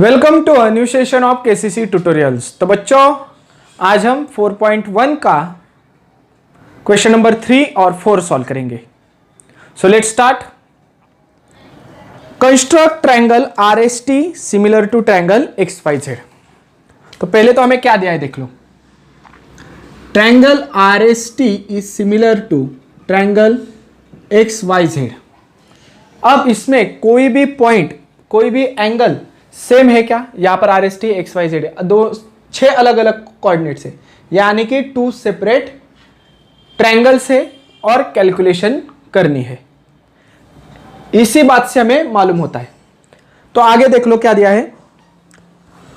Welcome to a new session of KCC tutorials. तो बच्चों आज हम 4.1 का क्वेश्चन नंबर 3 और 4 सॉल्व करेंगे। So let's start. Construct triangle RST similar to triangle XYZ। तो पहले तो हमें क्या दिया है देख लो। Triangle RST is similar to triangle XYZ। अब इसमें कोई भी पॉइंट कोई भी एंगल सेम है क्या? यहां पर R S T X Y Z दो 6 अलग अलग कोऑर्डिनेट्स है, यानी कि 2 सेपरेट ट्रायंगल से और कैलकुलेशन करनी है। इसी बात से हमें मालूम होता है। तो आगे देख लो क्या दिया है।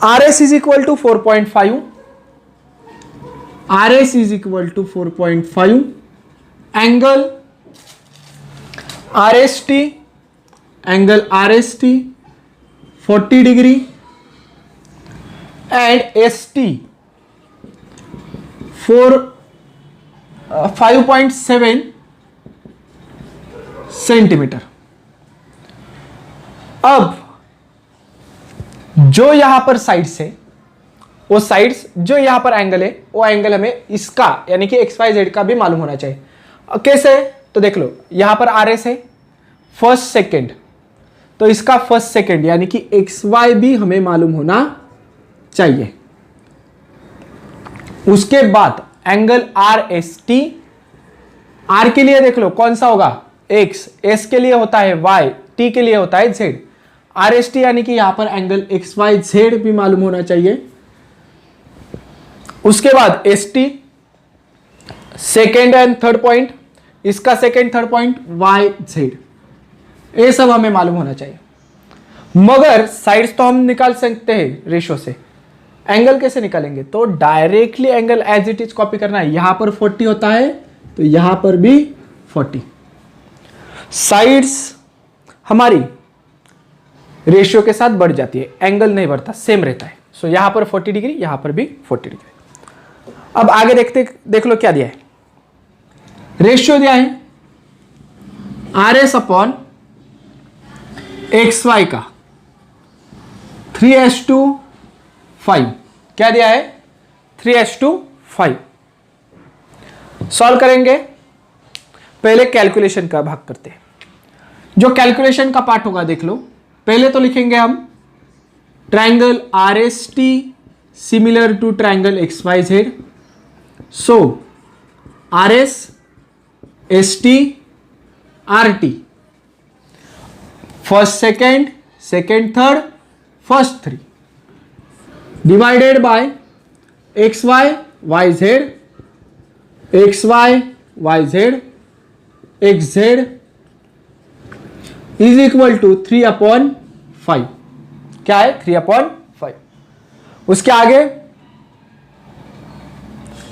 R S is equal to 4.5, R S is equal to 4.5, angle R S T, angle R S T 40 degree and S T 5.7 centimetre. अब जो यहां पर साइड्स है वो साइड्स जो यहां पर एंगल है वो एंगल हमें इसका यानी कि XYZ का भी मालूम होना चाहिए। कैसे? तो देख लो यहां पर आर एस है फर्स्ट सेकेंड, तो इसका फर्स्ट सेकेंड यानी कि XY भी हमें मालूम होना चाहिए। उसके बाद एंगल RST, R के लिए देख लो कौन सा होगा X, S के लिए होता है Y, T के लिए होता है Z। RST यानी कि यहां पर एंगल XYZ भी मालूम होना चाहिए। उसके बाद ST second and third point, इसका सेकेंड थर्ड पॉइंट YZ, ये सब हमें मालूम होना चाहिए। मगर साइड्स तो हम निकाल सकते हैं रेशो से, एंगल कैसे निकालेंगे? तो directly angle as it is copy करना है। यहां पर 40 होता है तो यहां पर भी 40। साइड्स हमारी रेशियो के साथ बढ़ जाती है, एंगल नहीं बढ़ता, सेम रहता है। सो यहां पर 40 डिग्री, यहां पर भी 40 डिग्री। अब आगे देख लो क्या दिया है। रेशियो दिया है RS अपॉन XY का 3:5। क्या दिया है? 3:5। सॉल्व करेंगे। पहले कैलकुलेशन का भाग करते हैं। जो कैलकुलेशन का पार्ट होगा देख लो। पहले तो लिखेंगे हम triangle RST similar to triangle XYZ। So RS ST RT first second, second third, first 3 divided by XY YZ, XY YZ XZ is equal to 3/5। क्या है? 3/5। उसके आगे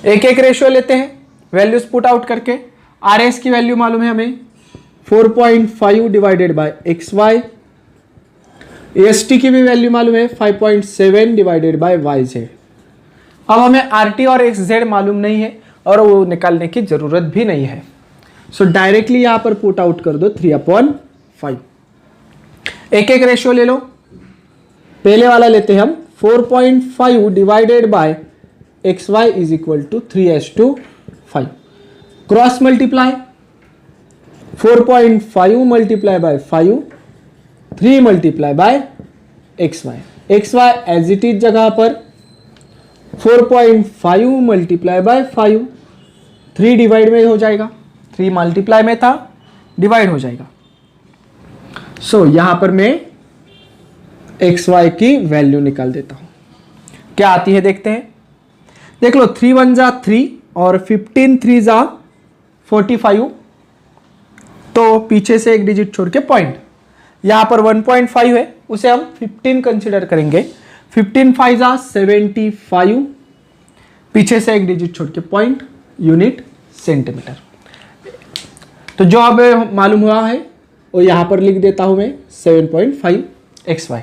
एक एक रेशियो लेते हैं, वैल्यूज पुट आउट करके। RS की वैल्यू मालूम है हमें 4.5 डिवाइडेड बाय XY, ST की भी वैल्यू मालूम है 5.7 डिवाइडेड बाय YZ। अब हमें RT और XZ मालूम नहीं है और वो निकालने की जरूरत भी नहीं है। सो डायरेक्टली यहां पर पुट आउट कर दो 3/5। एक एक रेशियो ले लो। पहले वाला लेते हैं हम 4.5 divided by XY is equal to 3:5। Cross multiply 4.5 multiply by 5, 3 multiply by XY। XY as it is जगह पर 4.5 मल्टीप्लाई बाय 5, 3 डिवाइड में हो जाएगा, 3 मल्टीप्लाई में था, डिवाइड हो जाएगा। सो यहां पर मैं XY की वैल्यू निकाल देता हूं। क्या आती है देखते हैं। देख लो 3 1 जा 3 और 15 3 जा 45, तो पीछे से एक डिजिट छोड़ के पॉइंट। यहां पर 1.5 है, उसे हम 15 कंसीडर करेंगे। 15 5 जा 75, पीछे से एक डिजिट छोड़ के पॉइंट, यूनिट सेंटीमीटर। तो जो हमें मालूम हुआ है वो यहां पर लिख देता हूं मैं 7.5 XY।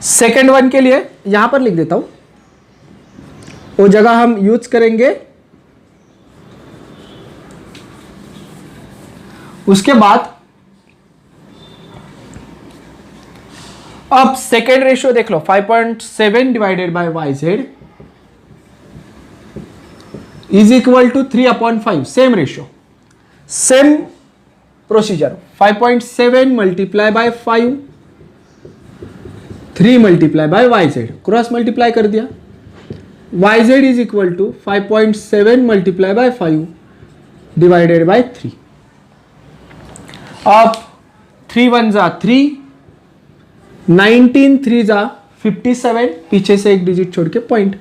सेकेंड वन के लिए यहां पर लिख देता हूं, वो जगह हम यूज करेंगे। उसके बाद अब सेकेंड रेशियो देख लो, 5.7 divided by Y Z is equal to 3/5, same ratio, same procedure, 5.7 multiply by 5, 3 multiply by Y Z, cross multiply कर दिया, Y Z is equal to 5.7 multiply by 5 divided by 3। अब 3 1 जा 3, 19 3 जा 57, पीछे से एक डिजिट छोड़ के पॉइंट,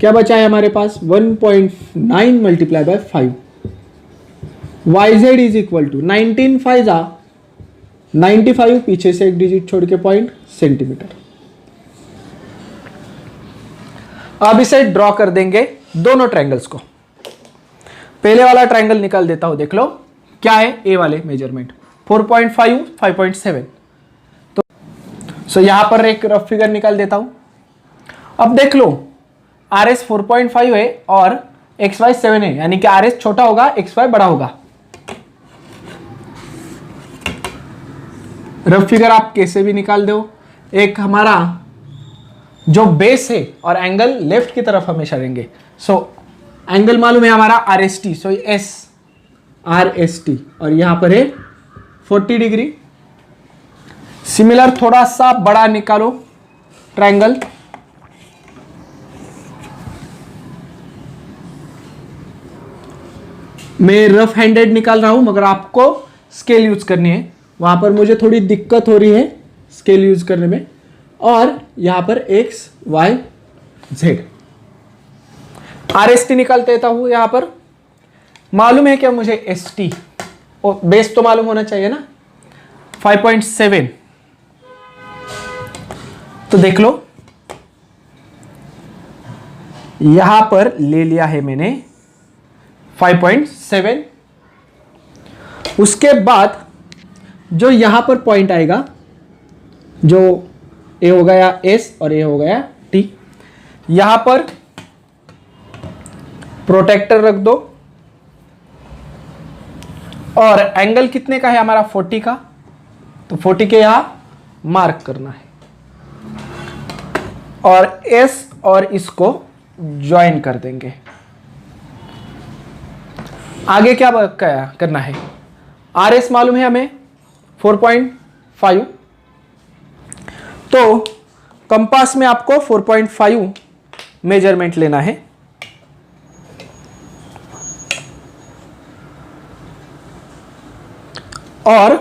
क्या बचा है हमारे पास 1.9 multiply by 5, Y Z is equal to 19 5 जा 95, पीछे से एक डिजिट छोड़ के पॉइंट, सेंटीमीटर। अब इसे ड्रॉ कर देंगे दोनों ट्रायंगल्स को। पहले वाला ट्रायंगल निकाल देता हूं, देख लो क्या है ए वाले मेजरमेंट, 4.5 5.7। तो यहां पर एक रफ फिगर निकाल देता हूं। अब देख लो आर एस 4.5 है और एक्स वाई 7 है, यानी कि आर एस छोटा होगा, एक्स वाई बड़ा होगा। रफ फिगर आप कैसे भी निकाल दो। एक हमारा जो बेस है और एंगल लेफ्ट की तरफ हमेशा रहेंगे, सो एंगल मालूम है हमारा are S T, so S R S T, और यहां पर है 40 डिग्री। सिमिलर थोड़ा सा बड़ा निकालो ट्रायंगल, मैं रफ हैंडेड निकाल रहा हूं, मगर आपको स्केल यूज करनी है, वहां पर मुझे थोड़ी दिक्कत हो रही है स्केल यूज करने में। और यहां पर X Y Z, R S T निकाल देता हूं। यहां पर मालूम है क्या मुझे एस टी, और बेस तो मालूम होना चाहिए ना, 5.7। तो देख लो यहां पर ले लिया है मैंने 5.7। उसके बाद जो यहां पर पॉइंट आएगा, जो ए हो गया एस और ए हो गया टी, यहां पर प्रोटेक्टर रख दो, और एंगल कितने का है हमारा 40 का, तो 40 के यहां मार्क करना है, और एस और इसको ज्वाइन कर देंगे। आगे क्या करना है, आर एस मालूम है हमें 4.5, तो कंपास में आपको 4.5 मेजरमेंट लेना है, और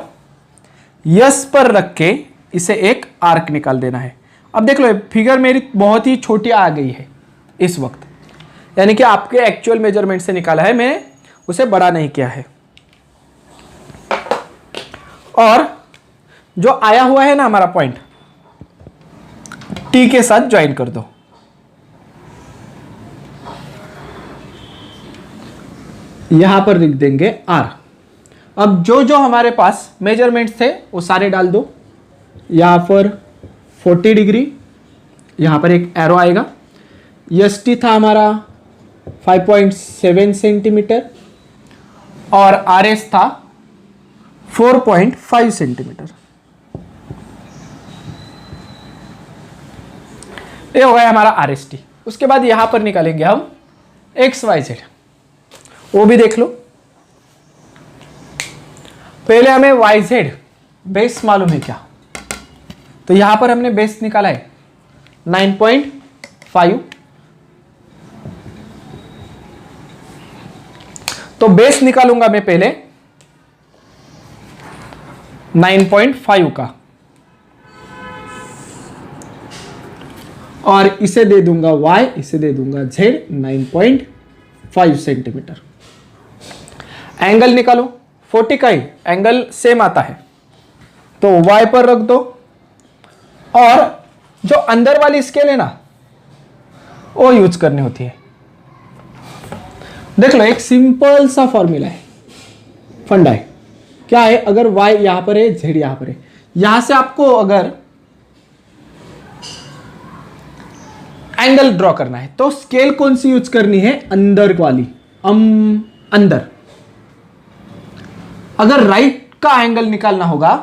यस पर रख के इसे एक आर्क निकाल देना है। अब देख लो फिगर मेरी बहुत ही छोटी आ गई है इस वक्त, यानी कि आपके एक्चुअल मेजरमेंट से निकाला है, मैंने उसे बड़ा नहीं किया है। और जो आया हुआ है ना हमारा पॉइंट, टी के साथ ज्वाइन कर दो। यहां पर लिख देंगे आर। अब जो जो हमारे पास मेजरमेंट्स थे वो सारे डाल दो। यहां पर 40 डिग्री, यहां पर एक एरो आएगा, एस टी था हमारा 5.7 सेंटीमीटर, और आर एस था 4.5 सेंटीमीटर। ये हो गया हमारा आर एस टी। उसके बाद यहां पर निकालेंगे हम एक्स वाई जेड, वो भी देख लो। पहले हमें वाई जेड बेस मालूम है क्या, तो यहां पर हमने बेस निकाला है 9.5, तो बेस निकालूंगा मैं पहले 9.5 का, और इसे दे दूंगा y, इसे दे दूंगा z, 9.5 सेंटीमीटर। एंगल निकालो, 40 का ही एंगल सेम आता है, तो y पर रख दो, और जो अंदर वाली स्केल है ना वो यूज करनी होती है। देख लो एक सिंपल सा फॉर्मूला है, फंडा है, क्या है, अगर y यहां पर है, z यहां पर है, यहां से आपको अगर एंगल ड्रॉ करना है तो स्केल कौन सी यूज करनी है, अंदर वाली, अंदर। अगर राइट का एंगल निकालना होगा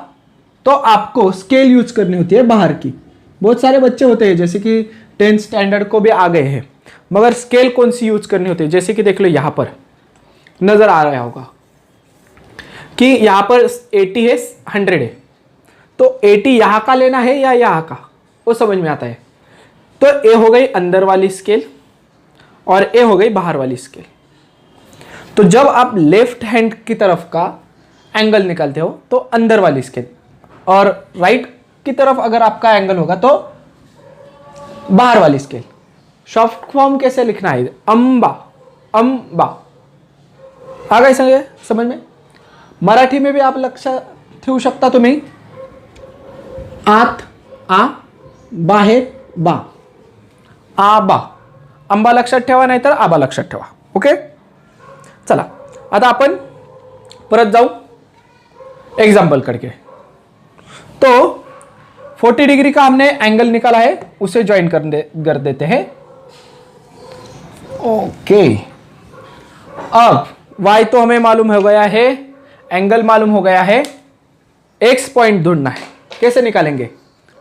तो आपको स्केल यूज करनी होती है बाहर की, बहुत सारे बच्चे होते हैं जैसे कि 10th स्टैंडर्ड को भी आ गए हैं, मगर स्केल कौन सी यूज करनी होती है, जैसे कि देख लो यहाँ पर नजर आ रहा होगा कि यहाँ पर 80 है, 100 है, तो 80 यहाँ का लेना है या यहाँ का, वो समझ में आता है। तो ए हो गई अंदर वाली स्केल और ए हो गई बाहर वाली स्केल। तो जब आप लेफ्ट हैंड की तरफ का एंगल निकालते हो तो अंदर वाली स्केल, और राइट की तरफ अगर आपका एंगल होगा तो बाहर वाली स्केल। शॉर्ट फॉर्म कैसे लिखना है, अंबा अंबा, आ गए समझ में। मराठी में भी आप लक्षात ठेवू शकता तुम्ही, आत आ बाहेर बा, आबा, अंबा लक्षात ठेवा नाही तर आबा लक्षात ठेवा। ओके, चला आता आपण परत जाऊ एग्जाम्पल करके। तो 40 डिग्री का हमने एंगल निकाला है, उसे ज्वाइन कर देते हैं। ओके, अब y तो हमें मालूम हो गया है, एंगल मालूम हो गया है, x पॉइंट ढूंढना है। कैसे निकालेंगे,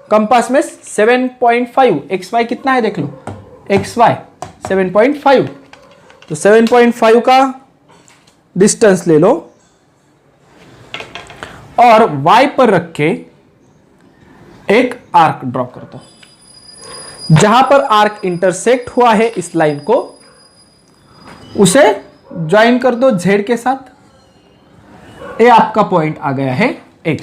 कंपास में 7.5, xy कितना है देख लो, xy 7.5, तो 7.5 का डिस्टेंस ले लो और y पर रख के एक आर्क ड्रॉ कर दो। जहां पर आर्क इंटरसेक्ट हुआ है इस लाइन को, उसे ज्वाइन कर दो z के साथ। ये आपका पॉइंट आ गया है x।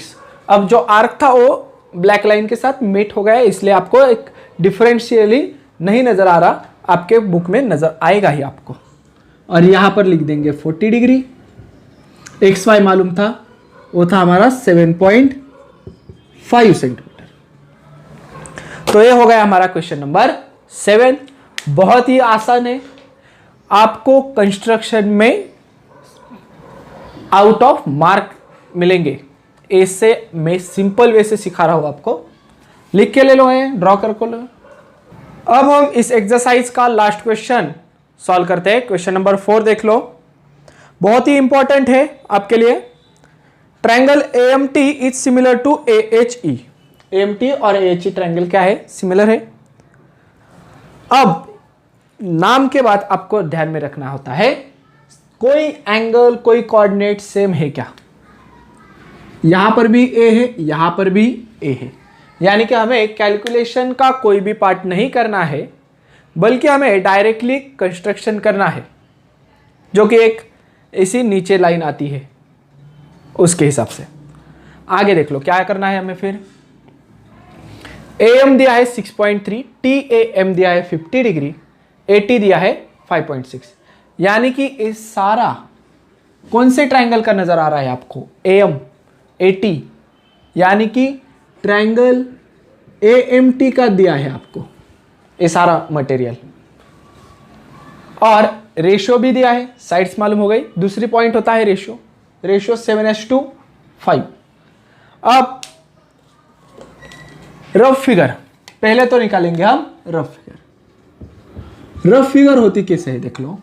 अब जो आर्क था वो ब्लैक लाइन के साथ मेट हो गया है, इसलिए आपको एक डिफरेंशियली नहीं नजर आ रहा, आपके बुक में नजर आएगा ही आपको। और यहां पर लिख देंगे 40 डिग्री। एक्स वाई मालूम था, वो था हमारा 7.5 सेंटीमीटर। तो ये हो गया हमारा क्वेश्चन नंबर 7। बहुत ही आसान है, आपको कंस्ट्रक्शन में आउट ऑफ मार्क मिलेंगे। ऐसे मैं सिंपल वे से सिखा रहा हूं आपको, लिख के ले लो है, ड्रॉ कर को लो। अब हम इस एक्सरसाइज का लास्ट क्वेश्चन सॉल्व करते हैं। क्वेश्चन नंबर 4 देख लो, बहुत ही इंपॉर्टेंट है आपके लिए। Triangle AMT is similar to AHE। AMT और AHE ट्रायंगल क्या है, सिमिलर है। अब नाम के बाद आपको ध्यान में रखना होता है, कोई एंगल कोई कोऑर्डिनेट सेम है क्या। यहां पर भी A है, यहां पर भी A है, यानी कि हमें कैलकुलेशन का कोई भी पार्ट नहीं करना है, बल्कि हमें डायरेक्टली कंस्ट्रक्शन करना है, जो कि एक ऐसी नीचे लाइन आती है उसके हिसाब से। आगे देख लो क्या करना है हमें। फिर AM दिया है 6.3, TAM दिया है 50 डिग्री, AT दिया है 5.6, यानी कि इस सारा कौन से ट्रायंगल का नजर आ रहा है आपको, AM AT, यानी कि ट्रायंगल AMT का दिया है आपको ये सारा मटेरियल। और रेशियो भी दिया है, साइड्स मालूम हो गई। दूसरी पॉइंट होता है रेशियो, रेशियो 7:5। अब रफ फिगर पहले तो निकालेंगे हम। रफ फिगर होती कैसे है देख लो,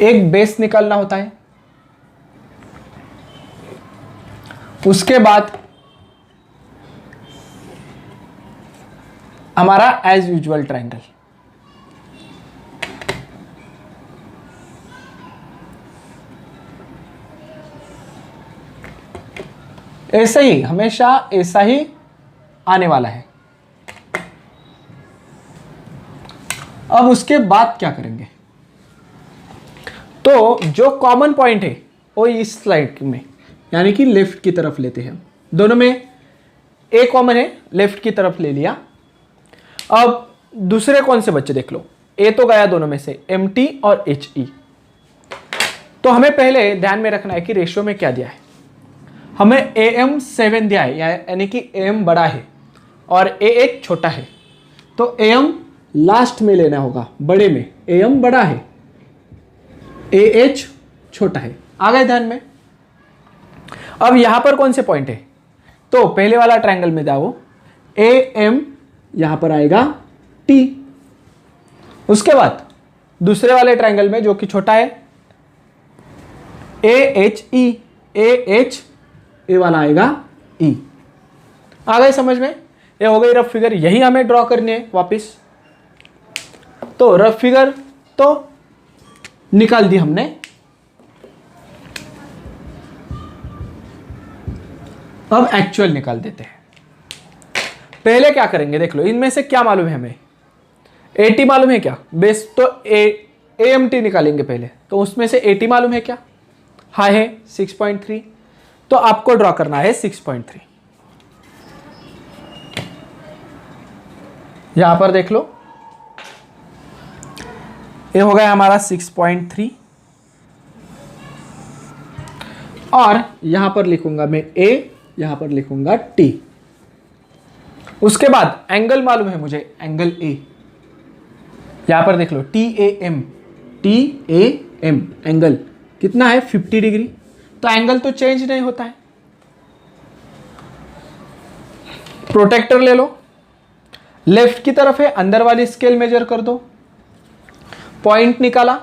एक बेस निकालना होता है, उसके बाद हमारा एज यूजुअल ट्रायंगल, ऐसे ही हमेशा ऐसा ही आने वाला है। अब उसके बाद क्या करेंगे, तो जो कॉमन पॉइंट है वो इस स्लाइड में, यानी कि लेफ्ट की तरफ लेते हैं। दोनों में ए कॉमन है, लेफ्ट की तरफ ले लिया। अब दूसरे कौन से बच्चे देख लो, ए तो गया दोनों में से, MT और HE। तो हमें पहले ध्यान में रखना है कि रेशियो में क्या दिया है। हमें AM 7 दिया है, यानी कि AM बड़ा है और AH छोटा है, तो AM लास्ट में लेना होगा, बड़े में। AM बड़ा है, AH छोटा है। आ गए ध्यान में। अब यहां पर कौन से पॉइंट है, तो पहले वाला ट्रायंगल में जाओ, AM यहां पर आएगा T। उसके बाद दूसरे वाले ट्रायंगल में जो कि छोटा है, AHE, AH, ए वाला आएगा E। आ गए समझ में। ये हो गई रफ फिगर, यही हमें ड्रॉ करनी है वापस। तो रफ फिगर तो निकाल दी हमने। अब एक्चुअल निकाल देते हैं। पहले क्या करेंगे देख लो, इनमें से क्या मालूम है हमें, 80 मालूम है क्या बेस, तो AMT निकालेंगे पहले। तो उसमें से 80 मालूम है क्या, हाँ है 6.3, तो आपको ड्रॉ करना है 6.3। यहां पर देख लो, ये हो गया हमारा 6.3, और यहां पर लिखूंगा मैं A, यहां पर लिखूंगा T। उसके बाद एंगल मालूम है मुझे, एंगल A, यहां पर देख लो TAM, TAM एंगल कितना है 50 डिग्री। तो एंगल तो चेंज नहीं होता है। प्रोटेक्टर ले लो, लेफ्ट की तरफ है, अंदर वाली स्केल मेजर कर दो, पॉइंट निकाला,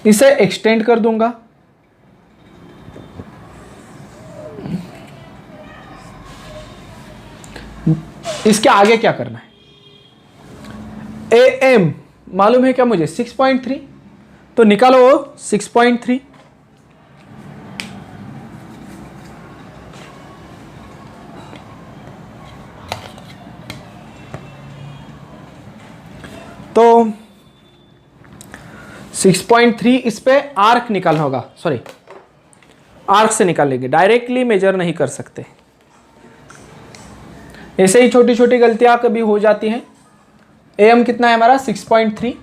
इसे एक्सटेंड कर दूंगा, इसके आगे क्या करना है, AM मालूम है क्या मुझे 6.3, तो निकालो 6.3। तो 6.3 इस पे आर्क निकालना होगा, सॉरी आर्क से निकाल लेंगे, डायरेक्टली मेजर नहीं कर सकते। ऐसे ही छोटी छोटी गलतियां कभी हो जाती हैं। AM कितना है हमारा 6.3,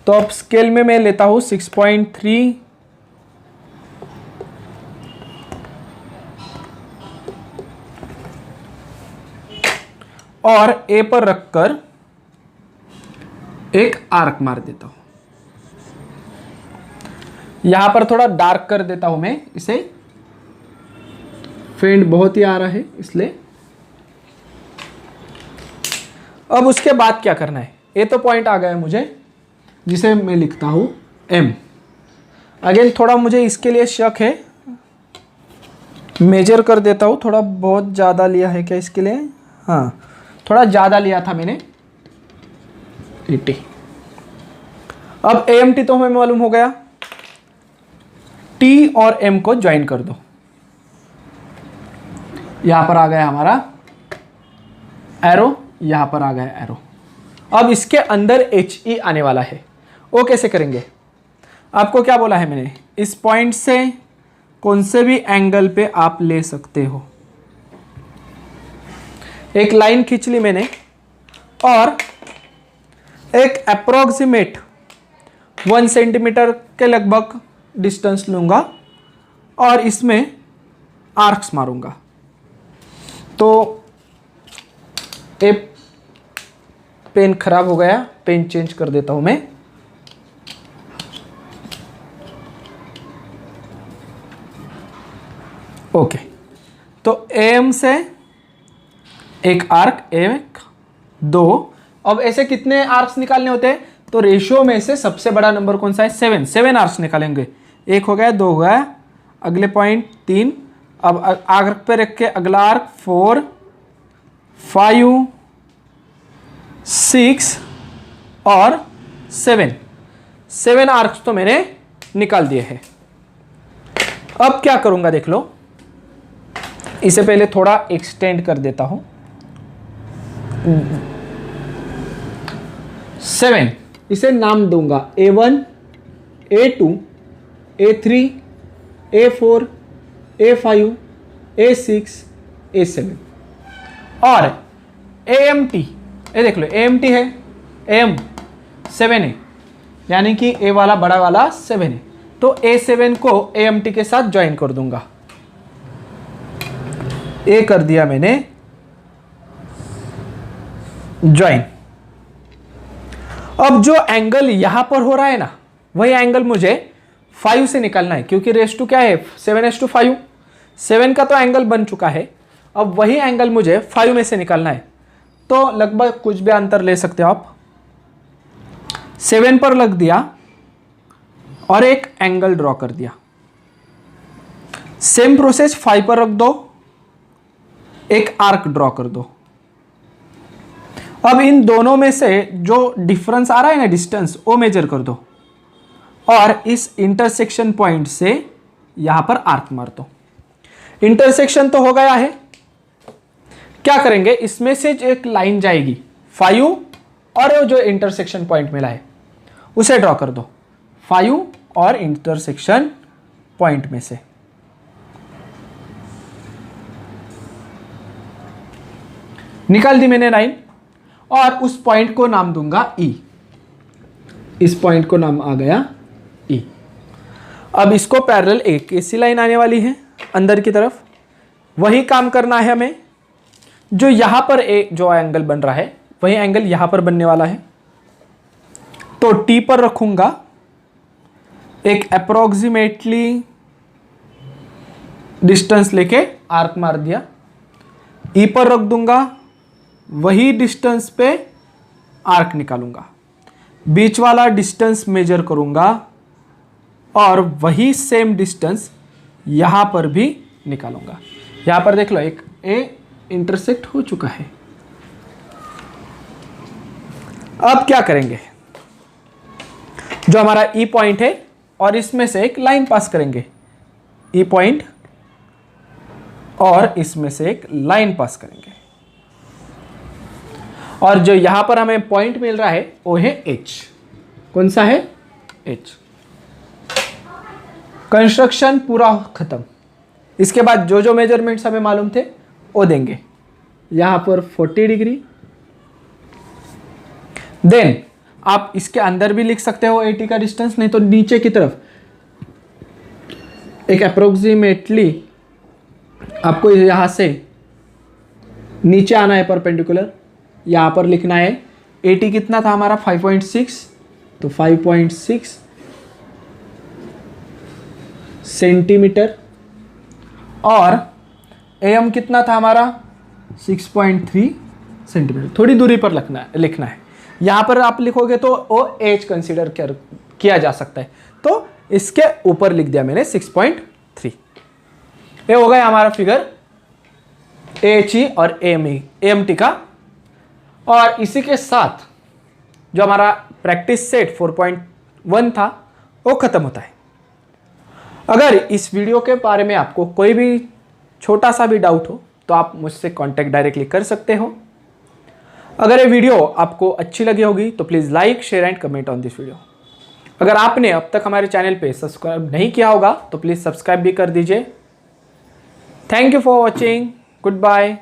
तो अब स्केल में मैं लेता हूं 6.3, और A पर रखकर एक आर्क मार देता हूं। यहां पर थोड़ा डार्क कर देता हूं मैं इसे, फेंट बहुत ही आ रहा है इसलिए। अब उसके बाद क्या करना है, ये तो पॉइंट आ गया है मुझे, जिसे मैं लिखता हूं M। अगेन थोड़ा मुझे इसके लिए शक है, मेजर कर देता हूं, थोड़ा बहुत ज़्यादा लिया है क्या इसके लिए, हाँ थोड़ा ज़्यादा लिया था मैंने 80। अब AMT तो हमें मालूम हो गया, T और M को ज्वाइन कर दो, यहां पर आ गया हमारा एरो, यहां पर आ गया एरो। अब इसके अंदर HE आने वाला है, वो कैसे करेंगे, आपको क्या बोला है मैंने, इस पॉइंट से कौन से भी एंगल पे आप ले सकते हो। एक लाइन खींच ली मैंने और एक अप्रोक्सीमेट 1 सेंटीमीटर के लगभग डिस्टेंस लूंगा और इसमें आर्क्स मारूंगा। तो एक पेन खराब हो गया, पेन चेंज कर देता हूं मैं। ओके, तो AM से एक आर्क, एक, 2। अब ऐसे कितने आर्क्स निकालने होते हैं, तो रेशियो में से सबसे बड़ा नंबर कौन सा है, 7 आर्क्स निकालेंगे। एक हो गया, 2 हो गया, अगले पॉइंट 3, अब आर्क पे रख के अगला आर्क 4, 5, 6 और 7 आर्क्स तो मैंने निकाल दिए हैं। अब क्या करूंगा देख लो, इसे पहले थोड़ा एक्सटेंड कर देता हूं। 7 इसे नाम दूंगा A1, A2, A3, A4, A5, A6, A7 और AMT। ये देख लो AMT है, AM 7 है, यानी कि A वाला बड़ा वाला 7 है, तो A7 को AMT के साथ ज्वाइन कर दूंगा। A कर दिया मैंने ज्वाइन। अब जो एंगल यहां पर हो रहा है ना, वही एंगल मुझे 5 से निकालना है, क्योंकि रेस टू क्या है 7:5, 7 का तो एंगल बन चुका है। अब वही एंगल मुझे 5 में से निकालना है, तो लगभग कुछ भी अंतर ले सकते हो आप। 7 पर लग दिया और एक एंगल ड्रॉ कर दिया। सेम प्रोसेस 5 पर रख दो, एक आर्क ड्रॉ कर दो, अब इन दोनों में से जो डिफरेंस आ रहा है ना डिस्टेंस, वो मेजर कर दो और इस इंटरसेक्शन पॉइंट से यहां पर आर्क मार दो। इंटरसेक्शन तो हो गया है, क्या करेंगे, इसमें से एक लाइन जाएगी 5 और जो इंटरसेक्शन पॉइंट मिला है उसे ड्रॉ कर दो 5 और इंटरसेक्शन पॉइंट में से। निकाल दी मैंने लाइन और उस पॉइंट को नाम दूंगा E। इस पॉइंट को नाम आ गया E। अब इसको पैरेलल एक ऐसी लाइन आने वाली है अंदर की तरफ, वही काम करना है हमें। जो यहां पर एक जो एंगल बन रहा है वही एंगल यहां पर बनने वाला है, तो T पर रखूंगा एक अप्रोक्सीमेटली डिस्टेंस लेके आर्क मार दिया। E पर रख दूंगा, वही डिस्टेंस पे आर्क निकालूंगा, बीच वाला डिस्टेंस मेजर करूंगा और वही सेम डिस्टेंस यहां पर भी निकालूंगा। यहां पर देख लो एक ए इंटरसेक्ट हो चुका है। अब क्या करेंगे, जो हमारा ई पॉइंट है और इसमें से एक लाइन पास करेंगे, ई पॉइंट और इसमें से एक लाइन पास करेंगे और जो यहां पर हमें पॉइंट मिल रहा है वो है एच। कौन सा है, एच। कंस्ट्रक्शन पूरा खत्म। इसके बाद जो जो मेजरमेंट्स हमें मालूम थे वो देंगे। यहां पर 40 डिग्री, देन आप इसके अंदर भी लिख सकते हो 80 का डिस्टेंस, नहीं तो नीचे की तरफ एक अप्रोक्सीमेटली आपको यहां से नीचे आना है परपेंडिकुलर, यहां पर लिखना है 80 कितना था हमारा 5.6, तो 5.6 सेंटीमीटर और एम कितना था हमारा 6.3 सेंटीमीटर। थोड़ी दूरी पर लिखना है। यहां पर आप लिखोगे तो वो एच कंसीडर किया जा सकता है, तो इसके ऊपर लिख दिया मैंने 6.3। ये हो गया हमारा फिगर एच और एम टी का। और इसी के साथ जो हमारा प्रैक्टिस सेट 4.1 था वो खत्म होता है। अगर इस वीडियो के बारे में आपको कोई भी छोटा सा भी डाउट हो तो आप मुझसे कांटेक्ट डायरेक्टली कर सकते हो। अगर ये वीडियो आपको अच्छी लगी होगी तो please like, share and comment on this video. अगर आपने अब तक हमारे चैनल पे सब्सक्राइब नहीं किया होगा तो प्लीज़ सब्सक्राइब भी कर दीजिए। Thank you for watching, good bye.